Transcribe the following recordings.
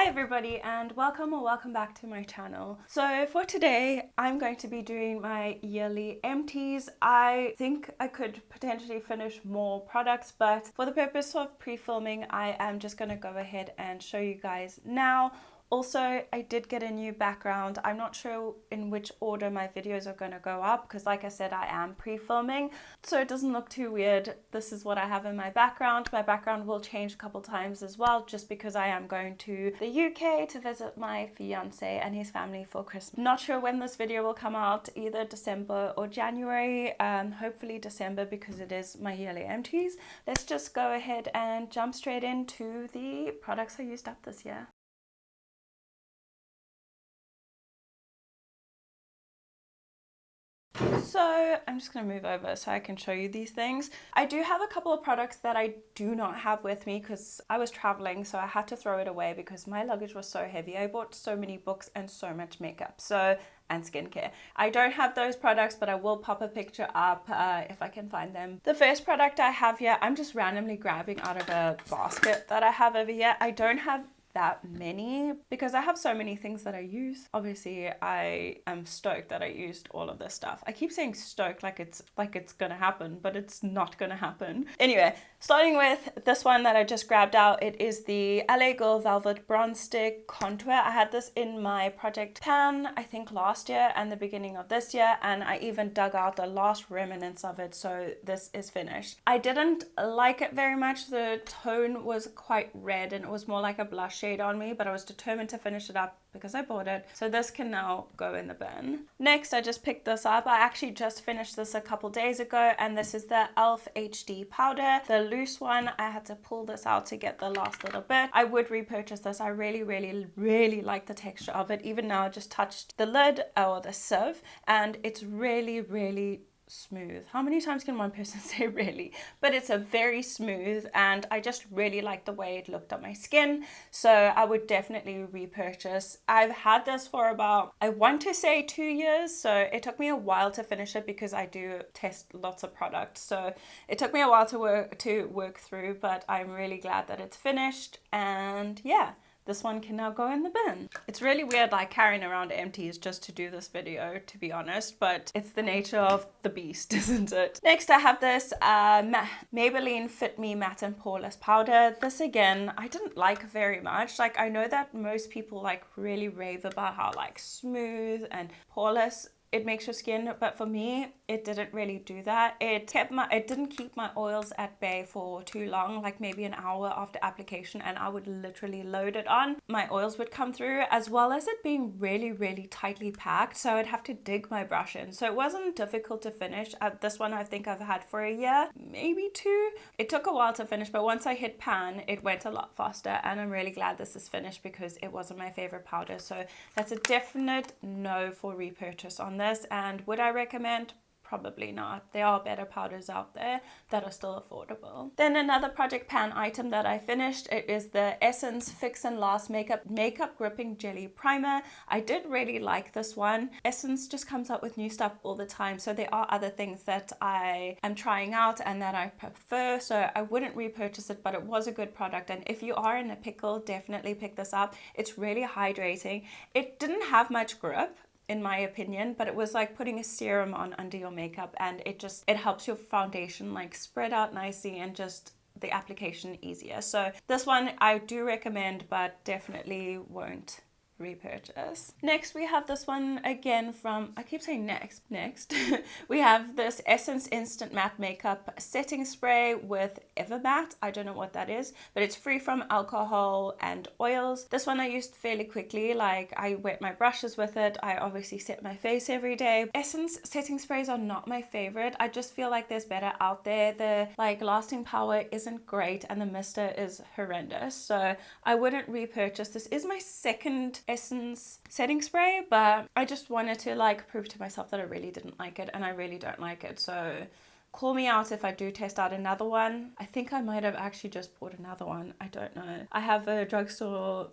Hi everybody and welcome back to my channel. So for today I'm going to be doing my yearly empties. I think I could potentially finish more products, but for the purpose of pre-filming I am just going to go ahead and show you guys now. Also, I did get a new background. I'm not sure in which order my videos are going to go up because like I said, I am pre-filming, so it doesn't look too weird. This is what I have in my background. My background will change a couple times as well, just because I am going to the UK to visit my fiance and his family for Christmas. Not sure when this video will come out, either December or January. Hopefully December because it is my yearly empties. Let's just go ahead and jump straight into the products I used up this year. So I'm just going to move over so I can show you these things. I do have a couple of products that I do not have with me because I was traveling, so I had to throw it away because my luggage was so heavy. I bought so many books and so much makeup and skincare. I don't have those products, but I will pop a picture up if I can find them. The first product I have here, I'm just randomly grabbing out of a basket that I have over here. I don't have that many because I have so many things that I use. Obviously I am stoked that I used all of this stuff. I keep saying stoked like it's gonna happen, but it's not gonna happen. Anyway, starting with this one that I just grabbed out, it is the LA Girl Velvet Bronze Stick Contour. I had this in my project pan I think last year and the beginning of this year, and I even dug out the last remnants of it, so this is finished. I didn't like it very much. The tone was quite red and it was more like a blush shade on me, but I was determined to finish it up because I bought it. So this can now go in the bin. Next, I just picked this up. I actually just finished this a couple days ago, and this is the e.l.f. HD powder, the loose one. I had to pull this out to get the last little bit. I would repurchase this. I really like the texture of it. Even now I just touched the lid or the sieve and it's really smooth. How many times can one person say really? But it's a very smooth, and I just really like the way it looked on my skin, so I would definitely repurchase. I've had this for about, I want to say 2 years, so it took me a while to finish it because I do test lots of products, so it took me a while to work through, but I'm really glad that it's finished. And yeah, this one can now go in the bin. It's really weird like carrying around empties just to do this video, to be honest, but it's the nature of the beast, isn't it? Next I have this Maybelline Fit Me Matte and Poreless Powder. This again, I didn't like very much. Like, I know that most people like really rave about how like smooth and poreless it makes your skin, but for me it didn't really do that. It didn't keep my oils at bay for too long, like maybe an hour after application, and I would literally load it on. My oils would come through, as well as it being really tightly packed, so I'd have to dig my brush in. So it wasn't difficult to finish. This one I think I've had for a year, maybe 2. It took a while to finish, but once I hit pan it went a lot faster, and I'm really glad this is finished because it wasn't my favorite powder. So that's a definite no for repurchase on this. And would I recommend? Probably not. There are better powders out there that are still affordable. Then another project pan item that I finished, it is the Essence Fix and Last Makeup Gripping Jelly Primer. I did really like this one. Essence just comes up with new stuff all the time, so there are other things that I am trying out and that I prefer, so I wouldn't repurchase it, but it was a good product, and if you are in a pickle, definitely pick this up. It's really hydrating. It didn't have much grip in my opinion, but it was like putting a serum on under your makeup, and it helps your foundation like spread out nicely and just the application easier. So this one I do recommend, but definitely won't repurchase. Next we have this one again from, I keep saying next we have this Essence Instant Matte Makeup Setting Spray with Evermatte. I don't know what that is, but it's free from alcohol and oils. This one I used fairly quickly. Like, I wet my brushes with it. I obviously set my face every day. Essence setting sprays are not my favorite. I just feel like there's better out there. The like lasting power isn't great and the mister is horrendous, so I wouldn't repurchase. This is my second Essence setting spray, but I just wanted to like prove to myself that I really didn't like it, and I really don't like it, so Call me out if I do test out another one. I think I might have actually just bought another one. I don't know. I have a drugstore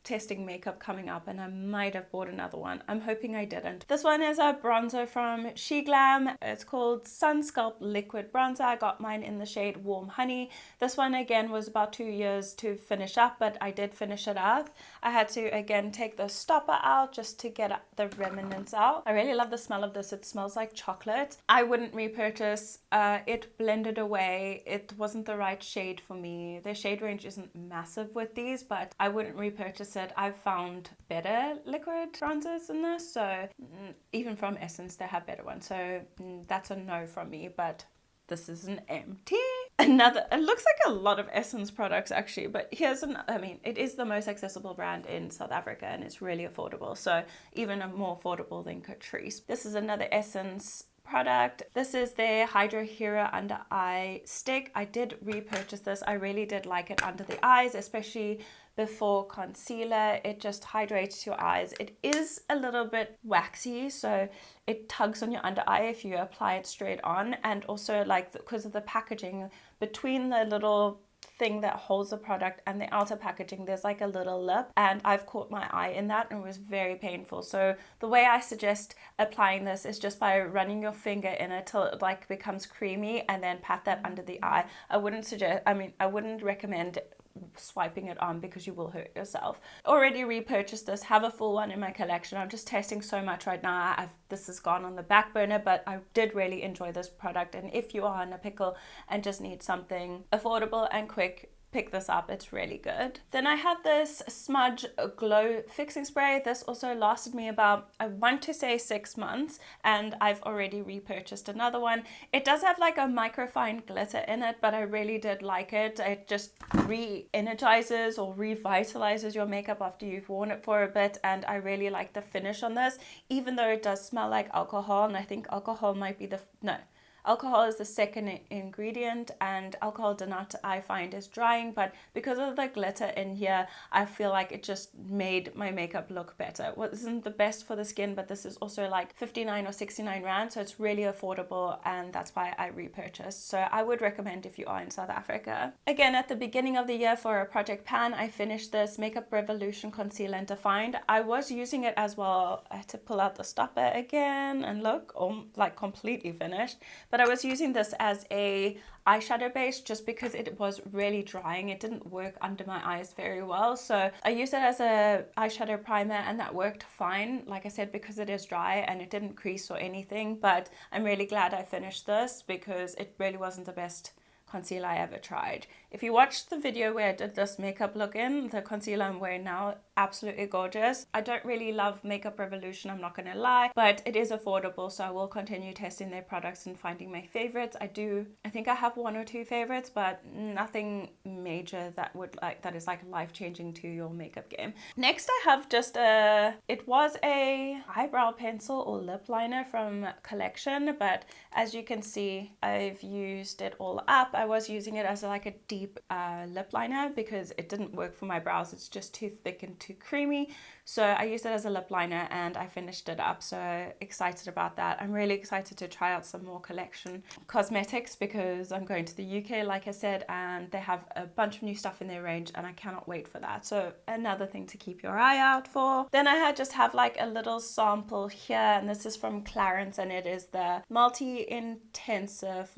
testing makeup coming up, and I might have bought another one. I'm hoping I didn't. This one is a bronzer from SheGlam. It's called Sun Sculpt Liquid Bronzer. I got mine in the shade Warm Honey. This one again was about 2 years to finish up, but I did finish it up. I had to again take the stopper out just to get the remnants out. I really love the smell of this. It smells like chocolate. I wouldn't repurchase. It blended away. It wasn't the right shade for me. The shade range isn't massive with these, but I wouldn't repurchase it. I've found better liquid bronzers than this, so even from Essence they have better ones, so that's a no from me. But this is an empty. Another, it looks like a lot of Essence products actually, but here's I mean, it is the most accessible brand in South Africa, and it's really affordable, so even more affordable than Catrice. This is another Essence product. This is their Hydro Hero Under Eye Stick. I did repurchase this. I really did like it under the eyes, especially before concealer. It just hydrates your eyes. It is a little bit waxy, so it tugs on your under eye if you apply it straight on, and also like because of the packaging between the little thing that holds the product and the outer packaging, there's like a little lip, and I've caught my eye in that and it was very painful. So the way I suggest applying this is just by running your finger in it till it like becomes creamy, and then pat that under the eye. I wouldn't recommend swiping it on because you will hurt yourself. Already repurchased this, have a full one in my collection. I'm just testing so much right now. This has gone on the back burner, but I did really enjoy this product, and if you are in a pickle and just need something affordable and quick, pick this up. It's really good. Then I have this Smudge Glow Fixing Spray. This also lasted me about, I want to say 6 months, and I've already repurchased another one. It does have like a microfine glitter in it, but I really did like it. It just re-energizes or revitalizes your makeup after you've worn it for a bit, and I really like the finish on this, even though it does smell like alcohol, and I think alcohol might be alcohol is the second ingredient, and alcohol do not, I find, is drying, but because of the glitter in here, I feel like it just made my makeup look better. Well, isn't the best for the skin, but this is also like 59 or 69 rand, so it's really affordable, and that's why I repurchased. So I would recommend if you are in South Africa. Again, at the beginning of the year for a Project Pan, I finished this Makeup Revolution Concealer and Defined. I was using it as well. I had to pull out the stopper again and look, like completely finished. But I was using this as a eyeshadow base just because it was really drying. It didn't work under my eyes very well. So I used it as a eyeshadow primer, and that worked fine, like I said, because it is dry and it didn't crease or anything. But I'm really glad I finished this because it really wasn't the best concealer I ever tried. If you watched the video where I did this makeup look in, the concealer I'm wearing now, absolutely gorgeous. I don't really love Makeup Revolution, I'm not gonna lie, but it is affordable, so I will continue testing their products and finding my favorites. I think I have 1 or 2 favorites, but nothing major that is like life-changing to your makeup game. Next I have just it was a eyebrow pencil or lip liner from Collection, but as you can see, I've used it all up. I was using it as like a deep lip liner because it didn't work for my brows. It's just too thick and too creamy. So I used it as a lip liner and I finished it up. So excited about that. I'm really excited to try out some more Collection cosmetics because I'm going to the UK, like I said, and they have a bunch of new stuff in their range and I cannot wait for that. So another thing to keep your eye out for. Then I just have like a little sample here, and this is from Clarins, and it is the multi-intensive,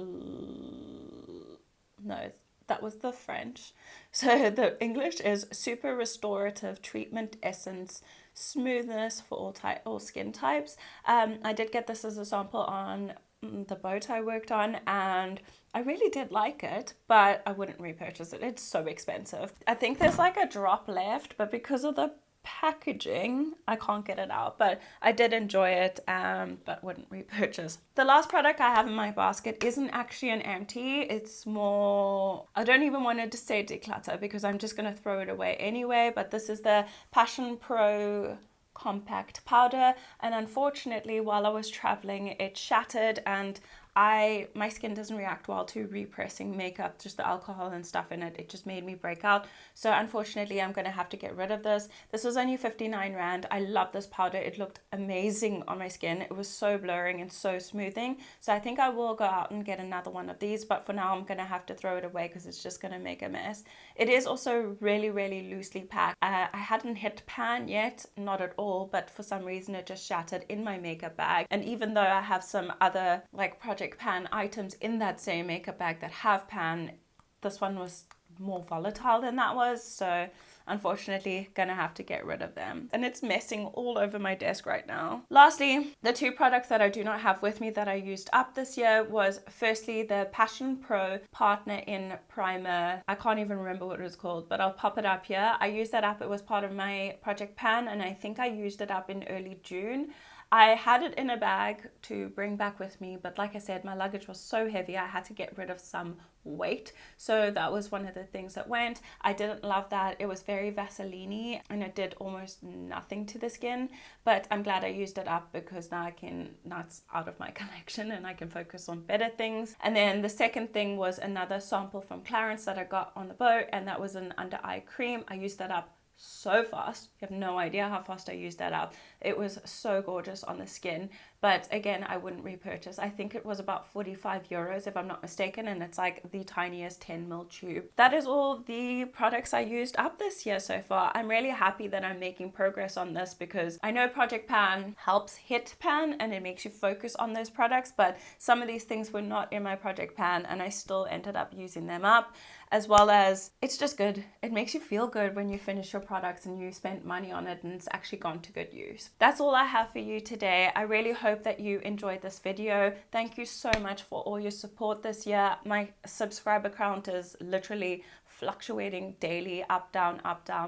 no, that was the French. So the English is Super Restorative Treatment Essence Smoothness for all skin types. I did get this as a sample on the boat I worked on, and I really did like it, but I wouldn't repurchase it. It's so expensive. I think there's like a drop left, but because of the packaging I can't get it out, but I did enjoy it, but wouldn't repurchase. The last product I have in my basket isn't actually an empty, it's more, I don't even want to say declutter because I'm just going to throw it away anyway, but this is the Passion Pro compact powder, and unfortunately while I was traveling it shattered, and my skin doesn't react well to repressing makeup, just the alcohol and stuff in it. It just made me break out. So unfortunately, I'm going to have to get rid of this. This was only 59 Rand. I love this powder. It looked amazing on my skin. It was so blurring and so smoothing. So I think I will go out and get another one of these, but for now I'm going to have to throw it away because it's just going to make a mess. It is also really, really loosely packed. I hadn't hit pan yet, not at all, but for some reason it just shattered in my makeup bag. And even though I have some other like Project Pan items in that same makeup bag that have pan, this one was more volatile than that was, so unfortunately gonna have to get rid of them, and it's messing all over my desk right now. Lastly, the two products that I do not have with me that I used up this year was firstly the Passion Pro Partner In Primer. I can't even remember what it was called, but I'll pop it up here. I used that up. It was part of my Project Pan, and I think I used it up in early June. I had it in a bag to bring back with me, but like I said, my luggage was so heavy I had to get rid of some weight, so that was one of the things that went. I didn't love that. It was very Vaseline-y and it did almost nothing to the skin, but I'm glad I used it up because now it's out of my collection and I can focus on better things. And then the second thing was another sample from Clarence that I got on the boat, and that was an under eye cream. I used that up so fast. You have no idea how fast I used that up. It was so gorgeous on the skin, but again, I wouldn't repurchase. I think it was about 45 euros if I'm not mistaken, and it's like the tiniest 10 ml tube. That is all the products I used up this year so far. I'm really happy that I'm making progress on this because I know Project Pan helps hit pan and it makes you focus on those products, but some of these things were not in my Project Pan and I still ended up using them up. As well as it's just good. It makes you feel good when you finish your products and you spent money on it and it's actually gone to good use. That's all I have for you today. I really hope that you enjoyed this video. Thank you so much for all your support this year. My subscriber count is literally fluctuating daily, up, down,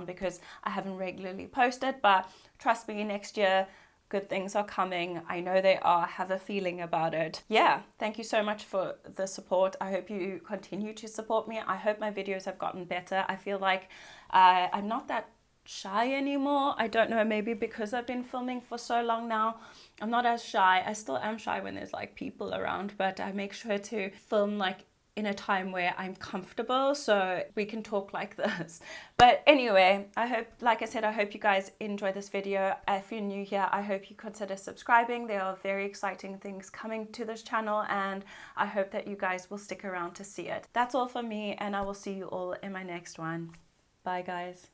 because I haven't regularly posted, but trust me, next year good things are coming. I know they are. Have a feeling about it. Yeah, thank you so much for the support. I hope you continue to support me. I hope my videos have gotten better. I feel like I'm not that shy anymore. I don't know, maybe because I've been filming for so long now. I'm not as shy. I still am shy when there's like people around, but I make sure to film like in a time where I'm comfortable so we can talk like this. But anyway, I hope, like I said, I hope you guys enjoy this video. If you're new here, I hope you consider subscribing. There are very exciting things coming to this channel and I hope that you guys will stick around to see it. That's all for me and I will see you all in my next one. Bye guys.